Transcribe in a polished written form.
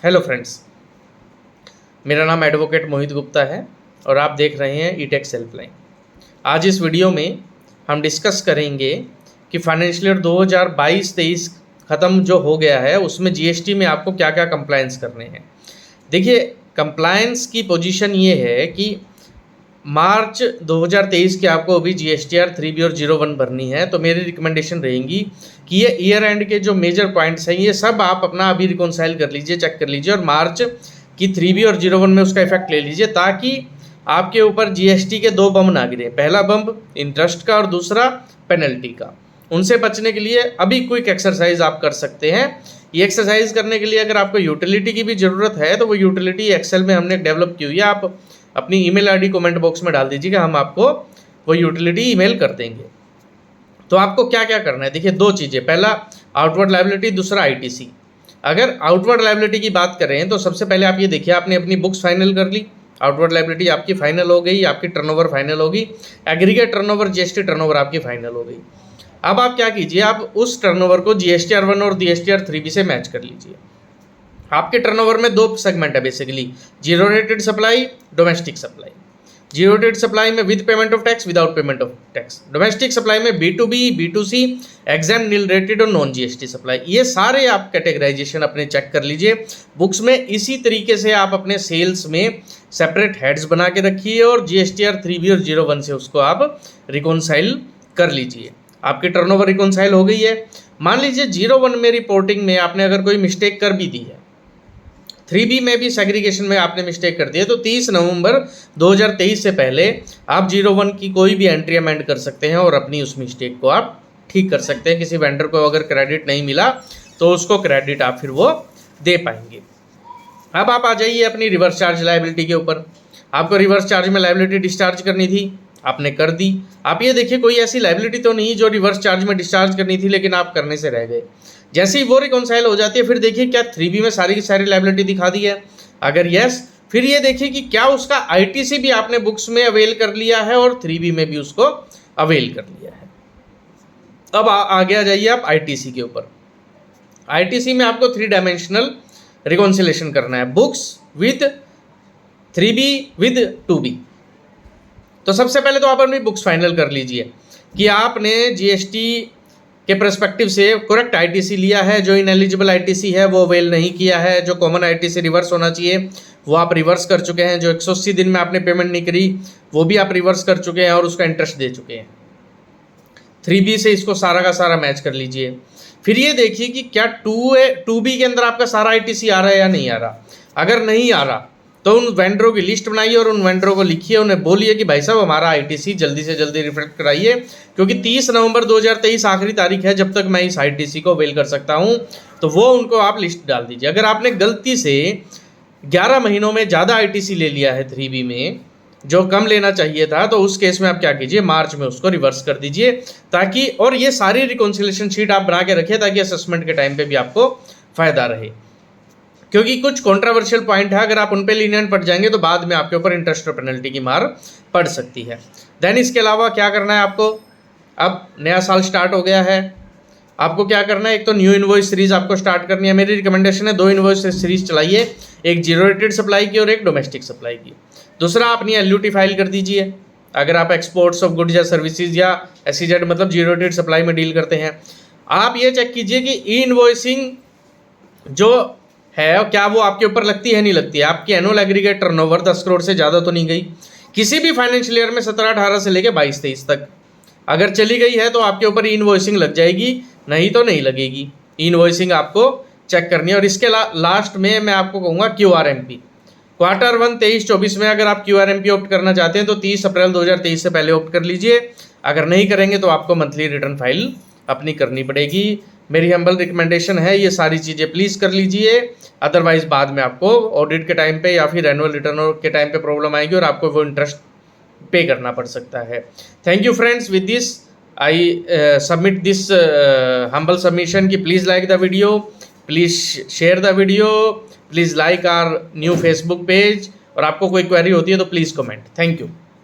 Hello friends, मेरा नाम advocate मोहित गुप्ता है और आप देख रहे हैं ई-टैक्स हेल्पलाइन। आज इस वीडियो में हम डिस्कस करेंगे कि फाइनेंशियल ईयर 2022-23 ख़त्म जो हो गया है उसमें जीएसटी में आपको क्या क्या कंप्लायंस करने हैं। देखिए, कंप्लायंस की पोजीशन ये है कि मार्च 2023 के आपको अभी GSTR 3B और 01 भरनी है। तो मेरी रिकमेंडेशन रहेगी कि ये ईयर एंड के जो मेजर पॉइंट्स हैं ये सब आप अपना अभी रिकॉन्साइल कर लीजिए, चेक कर लीजिए और मार्च की 3B और 01 में उसका इफेक्ट ले लीजिए, ताकि आपके ऊपर GST के दो बम ना गिरे। पहला बम इंटरेस्ट का और दूसरा पेनल्टी का। उनसे बचने के लिए अभी क्विक एक्सरसाइज आप कर सकते हैं। ये एक्सरसाइज करने के लिए अगर आपको यूटिलिटी की भी ज़रूरत है तो वो यूटिलिटी एक्सेल में हमने डेवलप की हुई है। आप अपनी ईमेल आईडी कमेंट बॉक्स में डाल दीजिएगा, हम आपको वो यूटिलिटी ईमेल कर देंगे। तो आपको क्या क्या करना है, देखिए दो चीज़ें, पहला आउटवर्ड लायबिलिटी, दूसरा ITC। अगर आउटवर्ड लायबिलिटी की बात करें तो सबसे पहले आप ये देखिए, आपने अपनी बुक्स फाइनल कर ली, आउटवर्ड लायबिलिटी आपकी फाइनल हो गई, आपकी टर्नओवर फाइनल होगी, एग्रीगेट टर्नओवर GST टर्नओवर आपकी फाइनल हो गई। अब आप क्या कीजिए, आप उस टर्नओवर को GSTR 1 और GSTR 3B से मैच कर लीजिए। आपके टर्नओवर में दो सेगमेंट है basically, zero rated supply, domestic supply. Zero rated supply में with payment of tax, without payment of tax. Domestic supply में B2B, B2C, exempt, nil rated और नॉन GST सप्लाई। ये सारे आप कैटेगराइजेशन अपने चेक कर लीजिए बुक्स में। इसी तरीके से आप अपने सेल्स में सेपरेट हेड्स बना के रखिए और GSTR 3B और 01 से उसको आप रिकॉन्साइल कर लीजिए। आपकी टर्नओवर रिकॉन्साइल हो गई है। मान लीजिए 01 में रिपोर्टिंग में आपने अगर कोई मिस्टेक कर भी दी है, 3B में भी सेग्रीगेशन में आपने मिस्टेक कर दी है, तो 30 नवंबर 2023 से पहले आप 01 की कोई भी एंट्री अमेंड कर सकते हैं और अपनी उस मिस्टेक को आप ठीक कर सकते हैं। किसी वेंडर को अगर क्रेडिट नहीं मिला तो उसको क्रेडिट आप फिर वो दे पाएंगे। अब आप आ जाइए अपनी रिवर्स चार्ज लायबिलिटी के ऊपर। आपको रिवर्स चार्ज में लायबिलिटी डिस्चार्ज करनी थी, आपने कर दी। आप ये देखिए, कोई ऐसी लायबिलिटी तो नहीं जो रिवर्स चार्ज में डिस्चार्ज करनी थी लेकिन आप करने से रह गए। जैसे ही वो रिकॉन्साइल हो जाती है फिर देखिए क्या 3B में सारी की सारी लायबिलिटी दिखा दी है। अगर यस, फिर ये देखिए कि क्या उसका ITC भी आपने बुक्स में अवेल कर लिया है और 3B में भी उसको अवेल कर लिया है। अब आगे आ जाइए आप ITC के ऊपर। ITC में आपको 3 डायमेंशनल रिकॉन्सिलेशन करना है, books with 3B with 2B। तो सबसे पहले तो आप अपनी बुक्स फाइनल कर लीजिए कि आपने GST के पर्सपेक्टिव से करेक्ट ITC लिया है, जो इनएलिजिबल ITC है वो अवेल नहीं किया है, जो कॉमन ITC रिवर्स होना चाहिए वो आप रिवर्स कर चुके हैं, जो 180 दिन में आपने पेमेंट नहीं करी वो भी आप रिवर्स कर चुके हैं और उसका इंटरेस्ट दे चुके हैं। 3B से इसको सारा का सारा मैच कर लीजिए। फिर ये देखिए कि क्या 2B के अंदर आपका सारा ITC आ रहा है या नहीं आ रहा। अगर नहीं आ रहा तो उन वेंडरों की लिस्ट बनाइए और उन वेंडरों को लिखिए, उन्हें बोलिए कि भाई साहब हमारा ITC जल्दी से जल्दी रिफ्लेक्ट कराइए, क्योंकि 30 नवंबर 2023 आखिरी तारीख है जब तक मैं इस ITC को अवेल कर सकता हूं। तो वो उनको आप लिस्ट डाल दीजिए। अगर आपने गलती से 11 महीनों में ज़्यादा ITC ले लिया है 3B में, जो कम लेना चाहिए था, तो उस केस में आप क्या कीजिए, मार्च में उसको रिवर्स कर दीजिए, ताकि और ये सारी रिकॉन्सिलेशन शीट आप बना के रखिए ताकि असेसमेंट के टाइम पे भी आपको फ़ायदा रहे। क्योंकि कुछ कॉन्ट्रावर्शियल पॉइंट है, अगर आप उन पे लीनियंट पड़ जाएंगे तो बाद में आपके ऊपर इंटरेस्ट और पेनल्टी की मार पड़ सकती है। देन इसके अलावा क्या करना है आपको, अब नया साल स्टार्ट हो गया है, आपको क्या करना है, एक तो न्यू इनवॉइस सीरीज आपको स्टार्ट करनी है। मेरी रिकमेंडेशन है 2 इनवॉइस सीरीज चलाइए, एक जीरो रेटेड सप्लाई की और एक डोमेस्टिक सप्लाई की। दूसरा, अपनी LUT फाइल कर दीजिए अगर आप एक्सपोर्ट्स ऑफ गुड्स या सर्विसेज या SEZ मतलब जीरो रेटेड सप्लाई में डील करते हैं। आप ये चेक कीजिए कि ई इनवॉइसिंग जो है क्या वो आपके ऊपर लगती है नहीं लगती है। आपकी एनुअल एग्रीगेट टर्नओवर 10 करोड़ से ज़्यादा तो नहीं गई किसी भी फाइनेंशियल ईयर में 17-18 से लेके 22-23 तक। अगर चली गई है तो आपके ऊपर इनवॉइसिंग लग जाएगी, नहीं तो नहीं लगेगी। इनवॉइसिंग आपको चेक करनी है। और इसके लास्ट में मैं आपको कहूँगा QRMP क्वार्टर 1 23-24 में अगर आप QRMP ऑप्ट करना चाहते हैं तो 30 अप्रैल 2023 से पहले ऑप्ट कर लीजिए। अगर नहीं करेंगे तो आपको मंथली रिटर्न फाइल अपनी करनी पड़ेगी। मेरी हम्बल रिकमेंडेशन है ये सारी चीज़ें प्लीज़ कर लीजिए, अदरवाइज़ बाद में आपको ऑडिट के टाइम पे या फिर एनुअल रिटर्न के टाइम पे प्रॉब्लम आएगी और आपको वो इंटरेस्ट पे करना पड़ सकता है। Thank you friends, with this I submit this humble submission की please like the video, please share the video, please like our new Facebook page, और आपको कोई क्वेरी होती है तो प्लीज़ कमेंट। Thank you.